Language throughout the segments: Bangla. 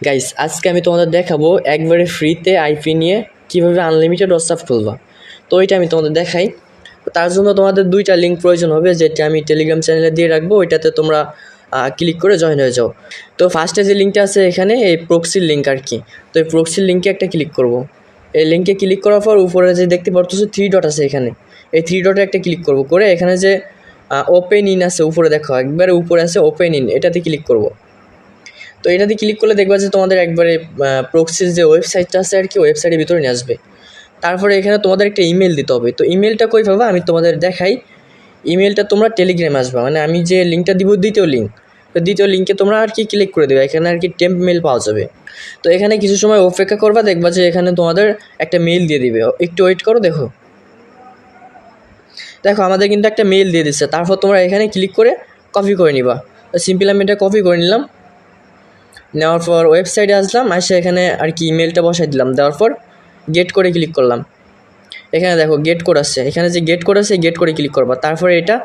গাইস, আজকে আমি তোমাদের দেখাবো একবারে ফ্রিতে আইপি নিয়ে কিভাবে আনলিমিটেড হোয়াটসঅ্যাপ খুলবা। তো ওইটা আমি তোমাদের দেখাই। তার জন্য তোমাদের দুইটা লিঙ্ক প্রয়োজন হবে, যেটা আমি টেলিগ্রাম চ্যানেলে দিয়ে রাখবো। ওইটাতে তোমরা ক্লিক করে জয়েন হয়ে যাও। তো ফার্স্টে যে লিঙ্কটা আছে এখানে, এই প্রক্সির লিঙ্ক আর কি। তো এই প্রক্সির লিঙ্কে একটা ক্লিক করব। এই লিঙ্কে ক্লিক করার পর উপরে যে দেখতে পাচ্ছ 3 ডট আছে এখানে, এই 3 ডটে একটা ক্লিক করব। করে এখানে যে ওপেন ইন আছে উপরে, দেখো একবারে উপরে আছে ওপেন ইন, এটাতে ক্লিক করব। তো এটাতে ক্লিক করলে দেখবা যে তোমাদের একবারে প্রক্সির যে ওয়েবসাইটটা আছে আর কি, ওয়েবসাইটের ভিতরে নিয়ে আসবে। তারপরে এখানে তোমাদের একটা ইমেল দিতে হবে। তো ইমেলটা কই পাবা আমি তোমাদের দেখাই। ইমেলটা তোমরা টেলিগ্রামে আসবা, মানে আমি যে লিঙ্কটা দিব দ্বিতীয় লিঙ্ক, তো দ্বিতীয় লিঙ্কে তোমরা আর কি ক্লিক করে দেবে। এখানে আর কি টেম্প মেল পাওয়া যাবে। তো এখানে কিছু সময় অপেক্ষা করবা, দেখবা যে এখানে তোমাদের একটা মেল দিয়ে দিবে। একটু ওয়েট করো, দেখো দেখো আমাদের কিন্তু একটা মেল দিয়ে দিচ্ছে। তারপর তোমরা এখানে ক্লিক করে কপি করে নিবা। সিম্পল আমি এটা কপি করে নিলাম। নেওয়ার পর ওয়েবসাইটে আসলাম, এসে এখানে আর কি ইমেলটা বসাই দিলাম। দেওয়ার পর গেট করে ক্লিক করলাম। এখানে দেখো গেট কোড আসছে, এখানে যে গেট কোড আছে গেট করে ক্লিক করবা। তারপরে এটা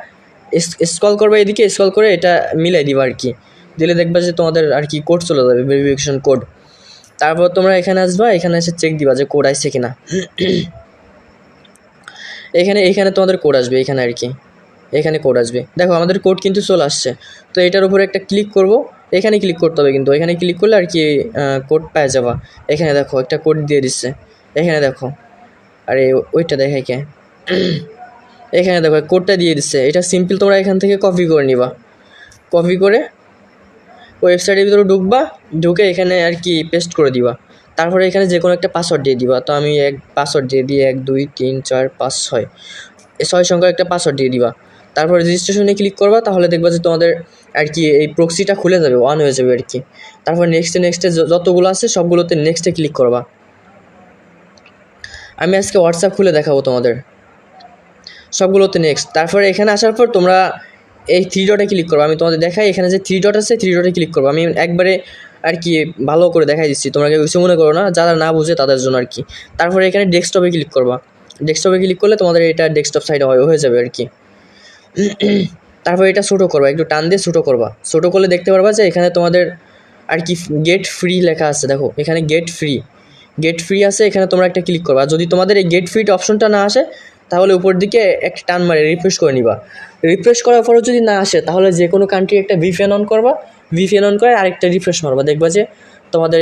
স্ক্রল করবা, এদিকে স্ক্রল করে এটা মিলাই দিবা আর কি। দিলে দেখবা যে তোমাদের আর কি কোড চলে যাবে, ভেরিফিকেশন কোড। তারপর তোমরা এখানে আসবা, এখানে এসে চেক দিবা যে কোড আসছে কিনা। এখানে তোমাদের কোড আসবে, এখানে আর কি এখানে কোড আসবে। দেখো আমাদের কোড কিন্তু চলে আসছে। তো এটার উপরে একটা ক্লিক করব, এখানে ক্লিক করতে হবে কিন্তু। এখানে ক্লিক করলে আর কি কোড পেয়ে যাবা। এখানে দেখো একটা কোড দিয়ে দিচ্ছে, এখানে দেখো। আরে ওইটা দেখাই কে, এখানে দেখো কোডটা দিয়ে দিচ্ছে। এটা সিম্পল তোমরা এখান থেকে কপি করে নিবা। কপি করে ওয়েবসাইটের ভিতরে ঢুকবা, ঢুকে এখানে আর কি পেস্ট করে দিবা। তারপরে এখানে যে কোনো একটা পাসওয়ার্ড দিয়ে দিবা। তো আমি এক পাসওয়ার্ড দিয়ে দিই 1 2 3 4 5 6, এই 6 সংখ্যার একটা পাসওয়ার্ড দিয়ে দিবা। তারপরে রেজিস্ট্রেশনে ক্লিক করবা, তাহলে দেখবা যে তোমাদের আর কি এই প্রক্সিটা খুলে যাবে, অন হয়ে যাবে আর কি। তারপর নেক্সটে যতগুলো আছে সবগুলোতে নেক্সটে ক্লিক করবা। আমি আজকে হোয়াটসঅ্যাপ খুলে দেখাবো তোমাদের সবগুলোতে নেক্সট। তারপরে এখানে আসার পর তোমরা এই 3 ডটে ক্লিক করবো। আমি তোমাদের দেখাই, এখানে যে 3 ডট আছে 3 ডটে ক্লিক করবো। আমি একবারে আর কি ভালো করে দেখাই দিচ্ছি, তোমরা কেউ কিছু মনে করো না, যারা না বুঝে তাদের জন্য আর কি। তারপরে এখানে ডেস্কটপে ক্লিক করবা। ডেস্কটপে ক্লিক করলে তোমাদের এটা ডেস্কটপ সাইডে হয়ে যাবে আর কি। তারপর এটা ছোটো করবা, একটু টান দিয়ে ছোটো করবা। ছোটো করলে দেখতে পারবা যে এখানে তোমাদের আর কি গেট ফ্রি লেখা আছে। দেখো এখানে গেট ফ্রি আছে, এখানে তোমরা একটা ক্লিক করবা। যদি তোমাদের এই গেট ফ্রিট অপশনটা না আসে, তাহলে উপর দিকে একটা টান মারে রিফ্রেশ করে নিবা। রিফ্রেশ করার পরও যদি না আসে, তাহলে যে কোনো কান্ট্রি একটা ভিপিএন অন করবা। ভিপিএন অন করে আরেকটা রিফ্রেশ মারবা, দেখবা যে তোমাদের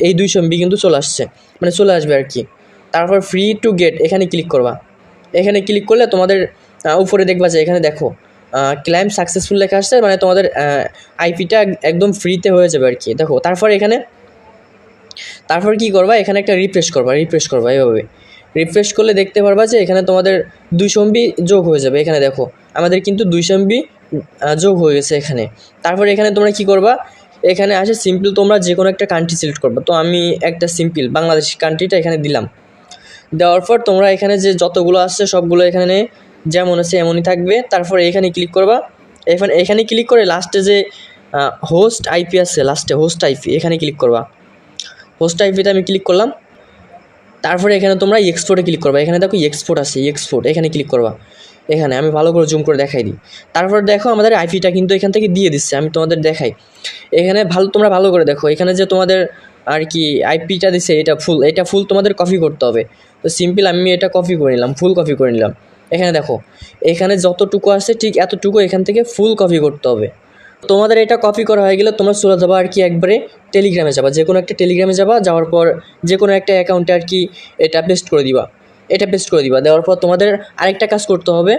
এই 200 MB কিন্তু চলে আসছে, মানে চলে আসবে আর কি। তারপর ফ্রি টু গেট এখানে ক্লিক করবা। এখানে ক্লিক করলে তোমাদের উপরে দেখবা যে এখানে দেখো ক্লাইম সাকসেসফুল লেখা আসছে, মানে তোমাদের আইপিটা একদম ফ্রিতে হয়ে যাবে আর কি। দেখো তারপর কী করবা, এখানে একটা রিফ্রেশ করবা এইভাবে। রিফ্রেশ করলে দেখতে পারবা যে এখানে তোমাদের 200 MB যোগ হয়ে যাবে। এখানে দেখো আমাদের কিন্তু 200 MB যোগ হয়ে গেছে এখানে। তারপর এখানে তোমরা কী করবা, এখানে আসে সিম্পল তোমরা যে কোনো একটা কান্ট্রি সিলেক্ট করবা। তো আমি একটা সিম্পল বাংলাদেশ কান্ট্রিটা এখানে দিলাম। দেওয়ার পর তোমরা এখানে যে যতগুলো আসছে সবগুলো এখানে যেমন আছে এমনই থাকবে। তারপরে এখানে ক্লিক করবা। এখানে ক্লিক করে লাস্টে যে হোস্ট আইপি আছে, লাস্টে হোস্ট আইপি এখানে ক্লিক করবা। হোস্ট আইপিতে আমি ক্লিক করলাম। তারপরে এখানে তোমরা এক্সপোর্টে ক্লিক করবা। এখানে দেখো এক্সপোর্ট আছে, এক্সপোর্ট এখানে ক্লিক করবা। এখানে আমি ভালো করে জুম করে দেখাই দিই। তারপর দেখো আমাদের আইপিটা কিন্তু এখান থেকে দিয়ে দিচ্ছে, আমি তোমাদের দেখাই। এখানে তোমরা ভালো করে দেখো, এখানে যে তোমাদের আর কি আইপিটা দিচ্ছে এটা ফুল তোমাদের কপি করতে হবে। তো সিম্পল আমি এটা কপি করে নিলাম, ফুল কপি করে নিলাম। এখানে দেখো এখানে যতটুকু আছে ঠিক এতটুকু এখান থেকে ফুল কপি করতে হবে। তোমাদের এটা কপি করা হয়ে গেলে তোমরা চলে যাবা আর কি একবারে টেলিগ্রামে যাবা, যে কোনো একটা টেলিগ্রামে যাবা। যাওয়ার পর যে কোনো একটা অ্যাকাউন্টে আর কি এটা পেস্ট করে দিবা। দেওয়ার পর তোমাদের আরেকটা কাজ করতে হবে,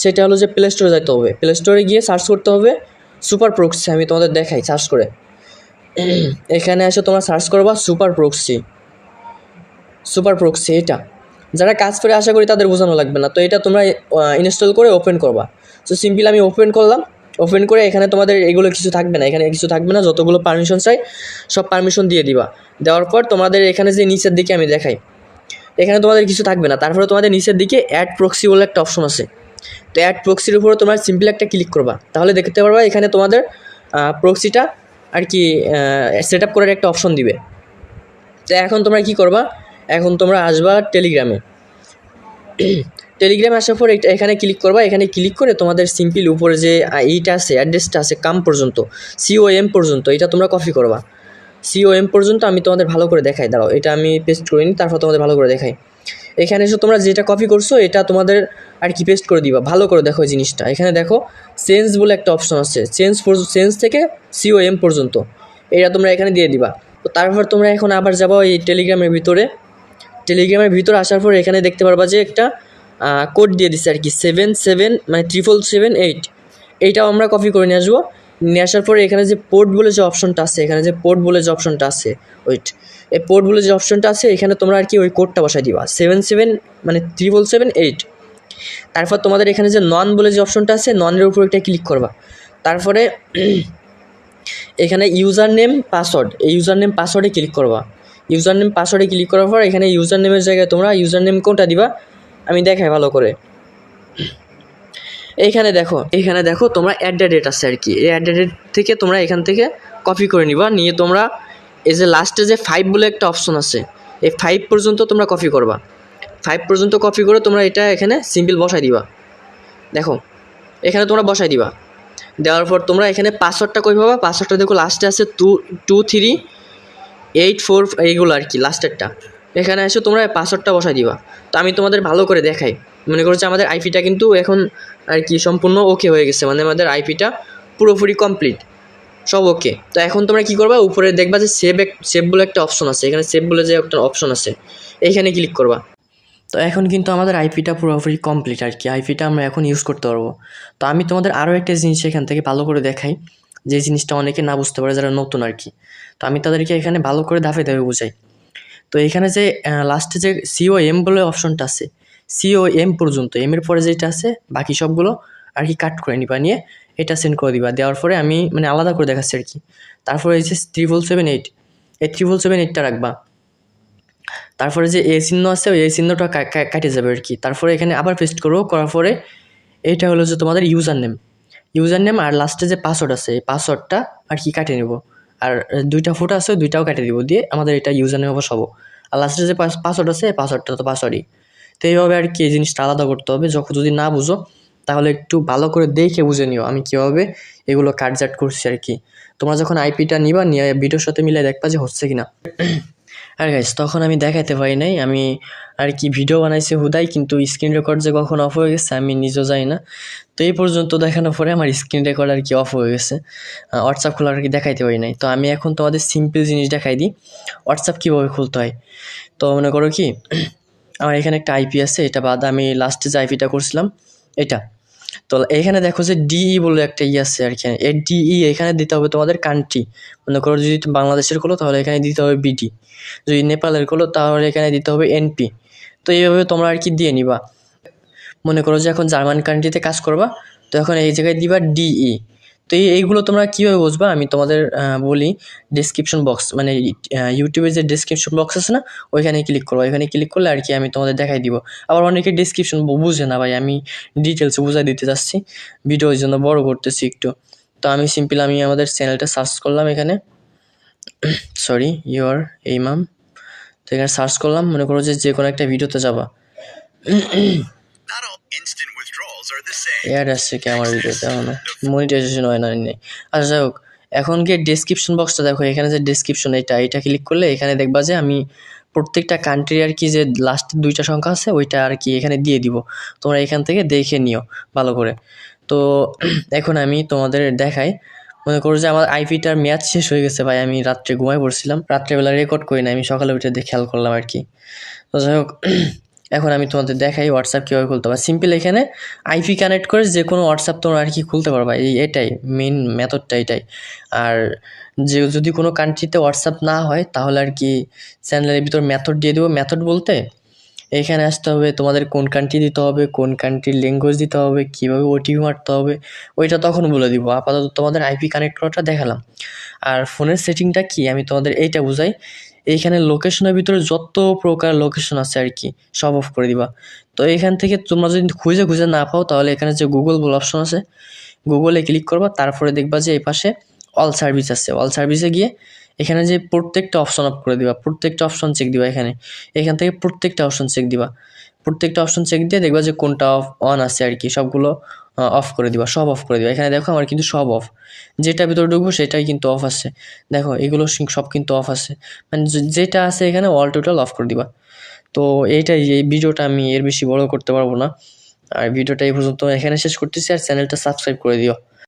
সেটা হলো যে প্লে স্টোরে যেতে হবে। প্লে স্টোরে গিয়ে সার্চ করতে হবে সুপার প্রক্সি। আমি তোমাদের দেখাই সার্চ করে। এখানে এসে তোমরা সার্চ করবা সুপার প্রক্সি। এটা যারা কাজ করে আশা করি তাদের বোঝানো লাগবে না। তো এটা তোমরা ইনস্টল করে ওপেন করবা। সো সিম্পল আমি ওপেন করলাম। ওপেন করে এখানে তোমাদের এগুলো কিছু থাকবে না, যতগুলো পারমিশন চাই সব পারমিশন দিয়ে দিবা। দেওয়ার পর তোমাদের এখানে যে নিচের দিকে আমি দেখাই, এখানে তোমাদের কিছু থাকবে না। তারপরে তোমাদের নিচের দিকে অ্যাড প্রক্সি বলে একটা অপশন আছে। তো অ্যাড প্রক্সির উপরে তোমরা সিম্পল একটা ক্লিক করবা, তাহলে দেখতে পারবা এখানে তোমাদের প্রক্সিটা আর কি সেট আপ করার একটা অপশন দিবে। তো এখন তোমরা কী করবা, এখন তোমরা আসবা টেলিগ্রামে আসার পর এখানে ক্লিক করবা। এখানে ক্লিক করে তোমাদের সিম্পল উপরে যে এইটা আছে অ্যাড্রেসটা আছে COM পর্যন্ত, এটা তোমরা কপি করবা। COM পর্যন্ত আমি তোমাদের ভালো করে দেখাই। দাঁড়াও, এটা আমি পেস্ট করে নিই, তারপর তোমাদের ভালো করে দেখাই। এখানে এসে তোমরা যেটা কপি করছো এটা তোমাদের আর কি পেস্ট করে দিবা। ভালো করে দেখো এই জিনিসটা। এখানে দেখো চেঞ্জ বলে একটা অপশন আছে, চেঞ্জ থেকে COM পর্যন্ত, এটা তোমরা এখানে দিয়ে দিবা। তো তারপর তোমরা এখন আবার যাবো এই টেলিগ্রামের ভিতরে আসার পর এখানে দেখতে পারবা যে একটা কোড দিয়ে দিচ্ছে আর কি, 77 মানে 7778। এইটাও আমরা কপি করে নিয়ে আসবো। নিয়ে আসার পরে এখানে যে পোর্ট বলে যে অপশনটা আছে, ওয়েট, এই পোর্ট বলে যে অপশনটা আছে এখানে তোমরা আর কি ওই কোডটা বসাই দিবা, 77 মানে 7778। তারপর তোমাদের এখানে যে নন বলে যে অপশনটা আছে, ননের উপর একটা ক্লিক করবা। তারপরে এখানে ইউজার নেম পাসওয়ার্ড, এই ইউজার নেম পাসওয়ার্ডে ক্লিক করবা। ইউজার নেম পাসওয়ার্ডে ক্লিক করার পর এখানে ইউজার নেমের জায়গায় তোমরা ইউজার নেম কোনটা দিবা আমি দেখাই ভালো করে। এখানে দেখো তোমরা অ্যাট দ্য রেট আছে আর কি, এই অ্যাট দ্য রেট থেকে তোমরা এখান থেকে কপি করে নিবা। নিয়ে তোমরা এই যে লাস্টে যে 5 বলে একটা অপশন আছে, এই 5 পর্যন্ত তোমরা কপি করবা। 5 পর্যন্ত কপি করে তোমরা এটা এখানে সিম্পল বসাই দিবা। দেখো এখানে তোমরা বসাই দিবা। দেওয়ার পর তোমরা এখানে পাসওয়ার্ডটা কই পাবা, পাসওয়ার্ডটা দেখো লাস্টে আছে 22384 এইগুলো আর কি লাস্টেরটা। এখানে এসে তোমরা পাসওয়ার্ডটা বসাই দিবা। তো আমি তোমাদের ভালো করে দেখাই। মনে করো যে আমাদের আইপিটা কিন্তু এখন আর কি সম্পূর্ণ ওকে হয়ে গেছে, মানে আমাদের আইপিটা পুরোপুরি কমপ্লিট, সব ওকে। তো এখন তোমরা কী করবা, উপরে দেখবা যে সেভ বলে একটা অপশন আছে, এখানে সেভ বলে যে একটা অপশন আছে এইখানে ক্লিক করবা। তো এখন কিন্তু আমাদের আইপিটা পুরোপুরি কমপ্লিট আর কি, আইপিটা আমরা এখন ইউজ করতে পারবো। তো আমি তোমাদের আরও একটা জিনিস এখান থেকে ভালো করে দেখাই, যে জিনিসটা অনেকে না বুঝতে পারে যারা নতুন আর কি। তো আমি তাদেরকে এখানে ভালো করে ধাপে বোঝাই। তো এখানে যে লাস্টে যে COM বলে অপশনটা আছে, COM পর্যন্ত, এর পরে যেটা আছে বাকি সবগুলো আর কি কাট করে নিবা, নিয়ে এটা সেন্ড করে দিবা। দেওয়ার পরে আমি মানে আলাদা করে দেখাচ্ছি আর কি। তারপরে এই যে 7778, এই 7778টা রাখবা। তারপরে যে এ চিহ্ন আছে ওই এই চিহ্নটা কাটে যাবে আর কি। তারপরে এখানে আবার পেস্ট করবো, করার পরে এইটা হলো যে তোমাদের ইউজার নেম আর লাস্টে যে পাসওয়ার্ড আছে এই পাসওয়ার্ডটা আর কি কাটে নেব। আর দুইটা ফোটো আছে দুইটাও কাটে দিব, দিয়ে আমাদের এটা ইউজার নেম বসাবো। আর লাস্টে যে পাসওয়ার্ড আছে এই পাসওয়ার্ডটা তো পাসওয়ার্ডই। তো এইভাবে আর কি এই জিনিসটা আলাদা করতে হবে। যখন যদি না বুঝো তাহলে একটু ভালো করে দেখে বুঝে নিও আমি কীভাবে এগুলো কাটজাট করছি আর কি। তোমরা যখন আইপিটা নিবা নিয়ে ভিডিওর সাথে মিলে দেখবা যে হচ্ছে কিনা। আর গাইস তখন আমি দেখাতে পারি নাই, আমি আর কি ভিডিও বানাইছি হুদাই, কিন্তু স্ক্রিন রেকর্ড যে কখন অফ হয়ে গেছে আমি নিজেও জানি না। তো এই পর্যন্ত দেখানোর পরে আমার স্ক্রিন রেকর্ড আর কি অফ হয়ে গেছে, হোয়াটসঅ্যাপ খোলা আর কি দেখাইতে পারি নাই। তো আমি এখন তোমাদের সিম্পল জিনিস দেখাই দিই হোয়াটসঅ্যাপ কীভাবে খুলতে হয়। তো মনে করো কি আমার এখানে একটা আইপি আছে, এটা বাদ আমি লাস্টে যে আইপিটা করছিলাম এটা। তো এখানে দেখো যে ডিই বলে একটা আছে আর কি, এই ডিই এখানে দিতে হবে তোমাদের কান্ট্রি। মনে করো যদি বাংলাদেশের খোলো তাহলে এখানে দিতে হবে বিডি, যদি নেপালের খোলো তাহলে এখানে দিতে হবে এনপি। তো এইভাবে তোমরা আর কি দিয়ে নিবা। মনে করো যে এখন জার্মান কান্ট্রিতে কাজ করবা, তো এখন এই জায়গায় দিবা ডিই। তো এইগুলো তোমরা কীভাবে বুঝবা আমি তোমাদের বলি। ডেসক্রিপশন বক্স মানে ইউটিউবের যে ডেসক্রিপশন বক্স আছে না, ওইখানে ক্লিক করবো। ওইখানে ক্লিক করলে আর কি আমি তোমাদের দেখাই দিব। আবার অনেকে ডেসক্রিপশন বুঝে না ভাই, আমি ডিটেলসে বুঝাই দিতে চাচ্ছি, ভিডিওর জন্য বড় করতেছি একটু। তো আমি আমি আমাদের চ্যানেলটা সার্চ করলাম এখানে, সরি ইউর ইমাম। তো এখানে সার্চ করলাম, মনে করো যে কোনো একটা ভিডিওতে যাবা। আসছে কি আমার ভিডিওতে এখনো মনিটাইজেশন হয় না নেই। আচ্ছা যাই হোক, এখন গিয়ে ডেসক্রিপশন বক্সটা দেখো, এখানে যে ডেসক্রিপশন এটা ক্লিক করলে এখানে দেখবা যে আমি প্রত্যেকটা কান্ট্রি আর কি যে লাস্টের দুইটা সংখ্যা আছে ওইটা আর কি এখানে দিয়ে দিব। তোমরা এখান থেকে দেখে নিও ভালো করে। তো এখন আমি তোমাদের দেখাই, মনে করো যে আমার আইপিটার ম্যাচ শেষ হয়ে গেছে ভাই, আমি রাত্রে ঘুমাই পড়ছিলাম, রাত্রেবেলা রেকর্ড করি না, আমি সকালে উঠে দেখে খেয়াল করলাম আর কি। তো যাই হোক এখন আমি তোমাদের দেখাই হোয়াটসঅ্যাপ কীভাবে খুলতে পারবা। সিম্পল এখানে আইপি কানেক্ট করে যে কোনো হোয়াটসঅ্যাপ তোমরা আর কি খুলতে পারবা, এটাই মেন মেথডটা এটাই। আর যদি কোনো কান্ট্রিতে হোয়াটসঅ্যাপ না হয় তাহলে আর কি চ্যানেলের ভিতর মেথড দিয়ে দেবো। মেথড বলতে এইখানে আসতে হবে, তোমাদের কোন কান্ট্রি দিতে হবে, কোন কান্ট্রির ল্যাঙ্গুয়েজ দিতে হবে, কীভাবে ওটিপি মারতে হবে ওইটা তখন বলে দিব। আপাতত তোমাদের আইপি কানেক্ট করাটা দেখালাম। আর ফোনের সেটিংটা কি আমি তোমাদের এইটা বুঝাই। এইখানে লোকেশনের ভিতরে যত প্রকার লোকেশন আছে আর কি সব অফ করে দিবা। তো এখান থেকে তোমরা যদি খুঁজে না পাও তাহলে এখানে যে গুগল বলে অপশন আছে, গুগলে ক্লিক করবা। তারপরে দেখবা যে এই পাশে অল সার্ভিস আছে, অল সার্ভিসে গিয়ে এখানে যে প্রত্যেকটা অপশন অফ করে দিবা, প্রত্যেকটা অপশন চেক দিবা। এখান থেকে প্রত্যেকটা অপশন চেক দিবা। প্রত্যেকটা অপশন চেক দিয়ে দেখবা যে কোনটা অন আছে আর কি, সবগুলো অফ করে দিবা, সব অফ করে দিবা। এখানে দেখো আমার কিন্তু সব অফ, যেটা ভিতরে ঢুকবো সেটাই কিন্তু অফ আছে। দেখো এগুলো সব কিন্তু অফ আছে, মানে যেটা আছে এখানে অল টোটাল অফ করে দিবা। তো এইটাই, এই ভিডিওটা আমি এর বেশি বড় করতে পারবো না, আর ভিডিওটা এই পর্যন্ত এখানে শেষ করতেছি। আর চ্যানেলটা সাবস্ক্রাইব করে দিও।